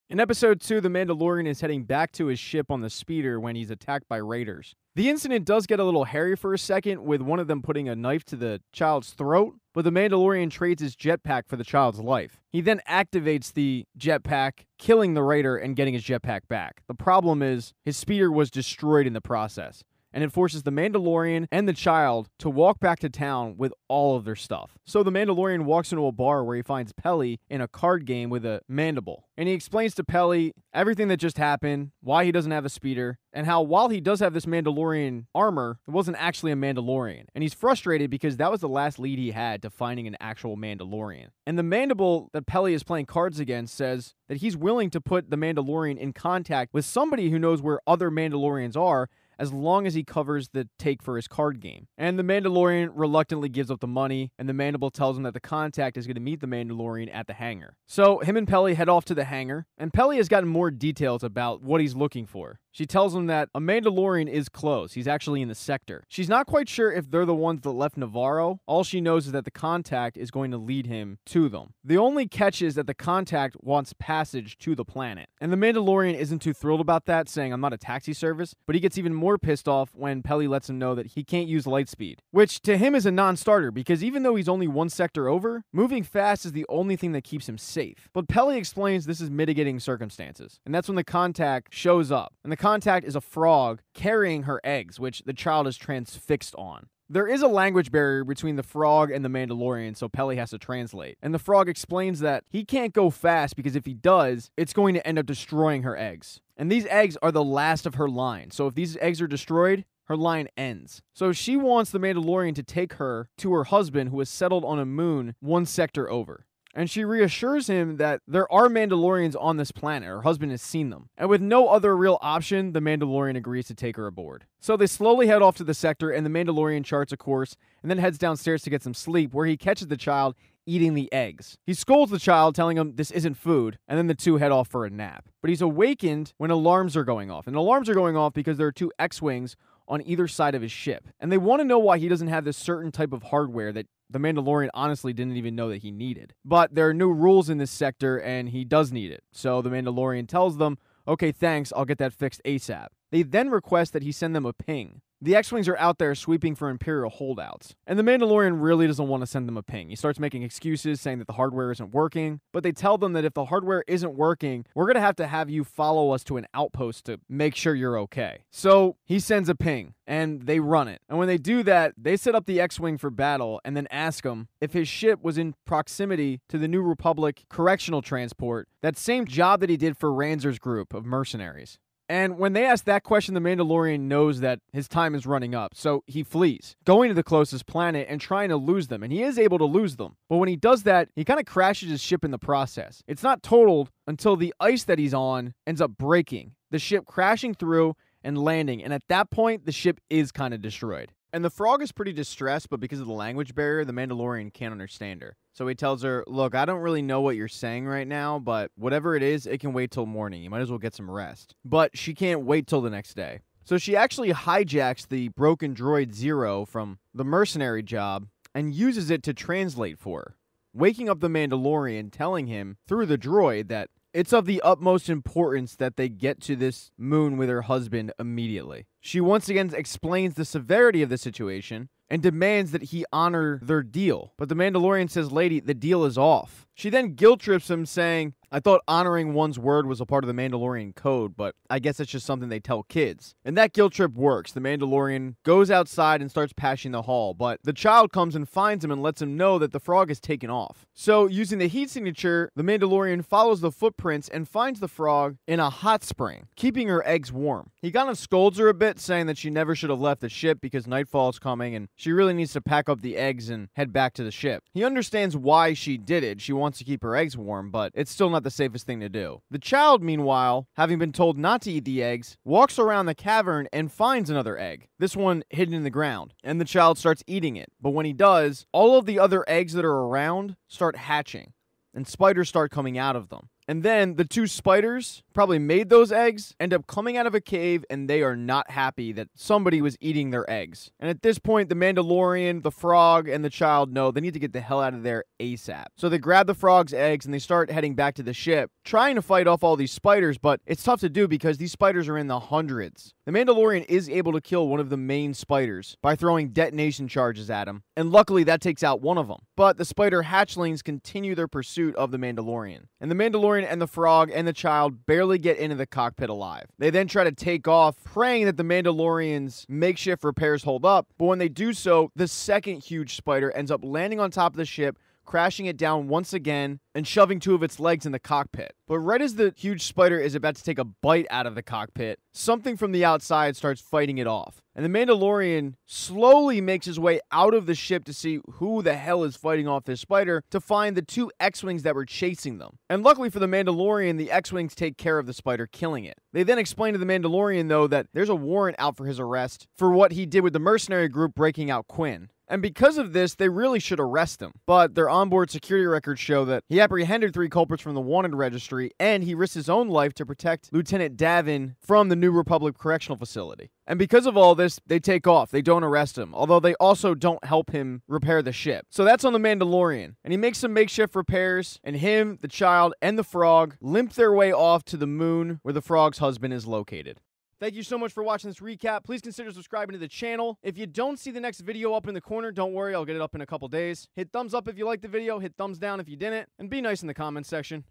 In episode 2, the Mandalorian is heading back to his ship on the speeder when he's attacked by raiders. The incident does get a little hairy for a second, with one of them putting a knife to the child's throat, but the Mandalorian trades his jetpack for the child's life. He then activates the jetpack, killing the raider and getting his jetpack back. The problem is, his speeder was destroyed in the process, and it forces the Mandalorian and the child to walk back to town with all of their stuff. So the Mandalorian walks into a bar where he finds Peli in a card game with a mandible. And he explains to Peli everything that just happened, why he doesn't have a speeder, and how while he does have this Mandalorian armor, it wasn't actually a Mandalorian. And he's frustrated because that was the last lead he had to finding an actual Mandalorian. And the mandible that Peli is playing cards against says that he's willing to put the Mandalorian in contact with somebody who knows where other Mandalorians are, as long as he covers the take for his card game. And the Mandalorian reluctantly gives up the money, and the mandible tells him that the contact is going to meet the Mandalorian at the hangar. So him and Peli head off to the hangar, and Peli has gotten more details about what he's looking for. She tells him that a Mandalorian is close. He's actually in the sector. She's not quite sure if they're the ones that left Navarro. All she knows is that the contact is going to lead him to them. The only catch is that the contact wants passage to the planet. And the Mandalorian isn't too thrilled about that, saying, "I'm not a taxi service," but he gets even more pissed off when Peli lets him know that he can't use lightspeed, which to him is a non-starter because even though he's only one sector over, moving fast is the only thing that keeps him safe. But Peli explains this is mitigating circumstances, and that's when the contact shows up. And the contact is a frog carrying her eggs, which the child is transfixed on. There is a language barrier between the frog and the Mandalorian, so Peli has to translate. And the frog explains that he can't go fast because if he does, it's going to end up destroying her eggs. And these eggs are the last of her line, so if these eggs are destroyed, her line ends. So she wants the Mandalorian to take her to her husband, who is settled on a moon one sector over. And she reassures him that there are Mandalorians on this planet. Her husband has seen them. And with no other real option, the Mandalorian agrees to take her aboard. So they slowly head off to the sector, and the Mandalorian charts a course and then heads downstairs to get some sleep, where he catches the child eating the eggs. He scolds the child, telling him this isn't food, and then the two head off for a nap. But he's awakened when alarms are going off. And alarms are going off because there are two X-Wings on either side of his ship. And they want to know why he doesn't have this certain type of hardware that the Mandalorian honestly didn't even know that he needed. But there are new rules in this sector, and he does need it. So the Mandalorian tells them, "Okay, thanks, I'll get that fixed ASAP." They then request that he send them a ping. The X-Wings are out there sweeping for Imperial holdouts, and the Mandalorian really doesn't want to send them a ping. He starts making excuses, saying that the hardware isn't working, but they tell them that if the hardware isn't working, we're going to have you follow us to an outpost to make sure you're okay. So he sends a ping, and they run it. And when they do that, they set up the X-Wing for battle, and then ask him if his ship was in proximity to the New Republic correctional transport, that same job that he did for Ranzer's group of mercenaries. And when they ask that question, the Mandalorian knows that his time is running up, so he flees, going to the closest planet and trying to lose them, and he is able to lose them. But when he does that, he kind of crashes his ship in the process. It's not totaled until the ice that he's on ends up breaking, the ship crashing through and landing, and at that point, the ship is kind of destroyed. And the frog is pretty distressed, but because of the language barrier, the Mandalorian can't understand her. So he tells her, "Look, I don't really know what you're saying right now, but whatever it is, it can wait till morning. You might as well get some rest." But she can't wait till the next day. So she actually hijacks the broken droid Zero from the mercenary job and uses it to translate for her, waking up the Mandalorian, telling him through the droid that it's of the utmost importance that they get to this moon with her husband immediately. She once again explains the severity of the situation and demands that he honor their deal. But the Mandalorian says, "Lady, the deal is off." She then guilt trips him, saying, "I thought honoring one's word was a part of the Mandalorian code, but I guess it's just something they tell kids." And that guilt trip works. The Mandalorian goes outside and starts passing the hall, but the child comes and finds him and lets him know that the frog is taken off. So, using the heat signature, the Mandalorian follows the footprints and finds the frog in a hot spring, keeping her eggs warm. He kind of scolds her a bit, saying that she never should have left the ship because nightfall is coming and she really needs to pack up the eggs and head back to the ship. He understands why she did it. She wants to keep her eggs warm, but it's still not the safest thing to do. The child, meanwhile, having been told not to eat the eggs, walks around the cavern and finds another egg, this one hidden in the ground, and the child starts eating it. But when he does, all of the other eggs that are around start hatching, and spiders start coming out of them. And then the two spiders probably made those eggs, end up coming out of a cave, and they are not happy that somebody was eating their eggs. And at this point, the Mandalorian, the frog, and the child know they need to get the hell out of there ASAP. So they grab the frog's eggs and they start heading back to the ship, trying to fight off all these spiders, but it's tough to do because these spiders are in the hundreds. The Mandalorian is able to kill one of the main spiders by throwing detonation charges at him, and luckily that takes out one of them. But the spider hatchlings continue their pursuit of the Mandalorian. And the Mandalorian and the frog and the child barely get into the cockpit alive. They then try to take off, praying that the Mandalorian's makeshift repairs hold up, but when they do so, the second huge spider ends up landing on top of the ship, crashing it down once again and shoving two of its legs in the cockpit. But right as the huge spider is about to take a bite out of the cockpit, something from the outside starts fighting it off. And the Mandalorian slowly makes his way out of the ship to see who the hell is fighting off this spider, to find the two X-Wings that were chasing them. And luckily for the Mandalorian, the X-Wings take care of the spider, killing it. They then explain to the Mandalorian, though, that there's a warrant out for his arrest for what he did with the mercenary group breaking out Quinn. And because of this, they really should arrest him. But their onboard security records show that he apprehended 3 culprits from the wanted registry, and he risked his own life to protect Lieutenant Davin from the New Republic Correctional Facility. And because of all this, they take off. They don't arrest him, although they also don't help him repair the ship. So that's on the Mandalorian. And he makes some makeshift repairs, and him, the child, and the frog limp their way off to the moon where the frog's husband is located. Thank you so much for watching this recap. Please consider subscribing to the channel. If you don't see the next video up in the corner, don't worry, I'll get it up in a couple days. Hit thumbs up if you liked the video, hit thumbs down if you didn't, and be nice in the comments section.